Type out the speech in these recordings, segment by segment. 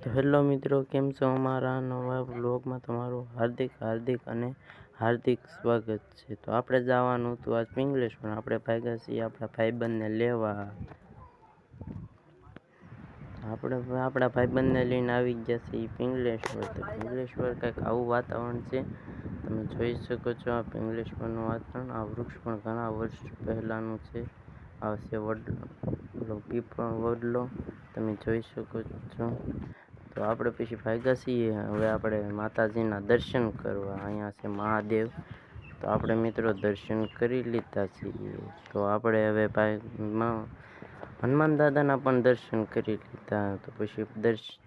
તો હેલો મિત્રો, કેમ છો? અમારા નવા વ્લોગમાં તમારું હાર્દિક સ્વાગત છે. તો આપણે જવાનું હતું આજ પિંગલેશ્વર. આપણે ભાગ્યા છીએ આપણા ભાઈબંધને લેવા. આપણે આપણા ભાઈબંધને લઈને આવી ગયા છીએ પિંગલેશ્વર. તો પિંગલેશ્વર કંઈક આવું વાતાવરણ છે, તમે જોઈ શકો છો. આ પિંગલેશ્વરનું વાતાવરણ, આ વૃક્ષ પણ ઘણા વર્ષ પહેલાંનું છે. આ છે વડલો, પીપળો વડલો, તમે જોઈ શકો છો. તો આપણે પછી ભાગ્યા છીએ હવે આપણે માતાજીના દર્શન કરવા. અહીંયા છે મહાદેવ. તો આપણે મિત્રો દર્શન કરી લીધા છીએ. તો આપણે હવે હનુમાન દાદાના પણ દર્શન કરી લીધા. તો પછી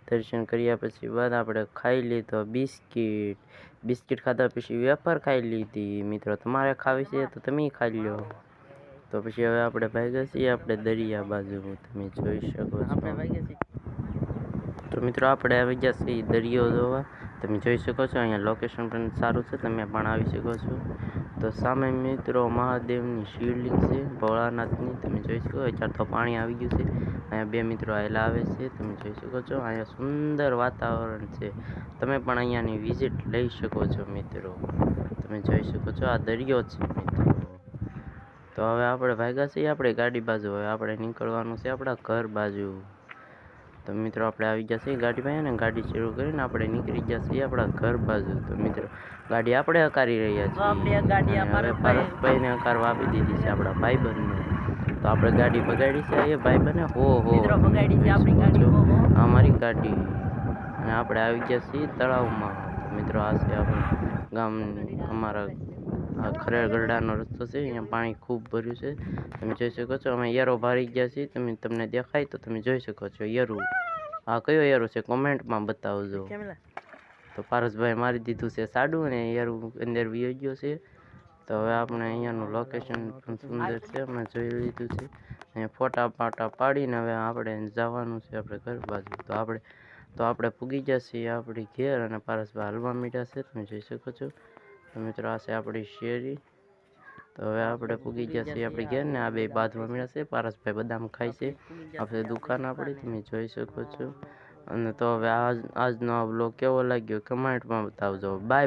દર્શન કર્યા પછી બાદ આપણે ખાઈ લીધો બિસ્કિટ ખાધા. પછી વેફર ખાઈ લીધી. મિત્રો તમારે ખાવી છે તો તમે ખાઈ લો. તો પછી હવે આપણે ભાગ્યા છીએ આપણે દરિયા બાજુ, તમે જોઈ શકો છો. તો મિત્રો આપણે આવી ગયા છીએ દરિયો જોવા. તમે જોઈ શકો છો અહીંયા લોકેશન પણ સારું છે, તમે પણ આવી શકો છો. તો સામે મિત્રો મહાદેવની શિવલિંગ છે, ભોળાનાથની, તમે જોઈ શકો. અત્યારે તો પાણી આવી ગયું છે. અહીંયા બે મિત્રો આવેલા આવે છે, તમે જોઈ શકો છો. અહીંયા સુંદર વાતાવરણ છે, તમે પણ અહીંયાની વિઝિટ લઈ શકો છો મિત્રો. તમે જોઈ શકો છો આ દરિયો છે મિત્રો. તો હવે આપણે ભાગ્યા છીએ આપણે ગાડી બાજુ. હવે આપણે નીકળવાનું છે આપણા ઘર બાજુ. તો મિત્રો આપણે આવી ગયા છીએ ગાડી પાસે ને ગાડી શરૂ કરીને આપણે નીકળી ગયા છીએ આપણા ઘર બાજુ. તો મિત્રો ગાડી આપણે હકારી રહ્યા છીએ. હવે પારસભાઈને હકારવા આપી દીધી છે આપણા ભાઈબંધને. તો આપણે ગાડી બગાડી છે એ ભાઈબંધને. અમારી ગાડી. અને આપણે આવી ગયા છીએ તળાવમાં. મિત્રો આ છે આપણું ગામની, અમારા ખરેર ગરડાનો રસ્તો છે. અહીંયા પાણી ખૂબ ભર્યું છે, તમે જોઈ શકો છો. અમે યરો ભરી ગયા છીએ, તમને દેખાય તો તમે જોઈ શકો છો. યરું, આ કયો યરો છે કોમેન્ટમાં બતાવજો. તો પારસભાઈ મારી દીધું છે સાડું અને યરું અંદર વયો ગયો છે. તો હવે આપણે અહીંયાનું લોકેશન પણ સુંદર છે, અમે જોઈ લીધું છે. અહીંયા ફોટા પાડીને હવે આપણે જવાનું છે આપણે ઘર બાજુ. તો આપણે પૂગી ગયા છીએ આપણી ઘેર અને પારસભાઈ હાલવા મીઠા છે, તમે જોઈ શકો છો. તો મિત્રો આ છે આપણી શેરી. તો હવે આપણે પૂગી ગયા છીએ આપણી ઘેર ને આ બે બાંધવા મળ્યા છે. પારસભાઈ બદામ ખાય છે. આપણે દુકાન આપણી, તમે જોઈ શકો છો. અને તો હવે આજનો આ બ્લોગ કેવો લાગ્યો કમેન્ટમાં બતાવજો. બાય.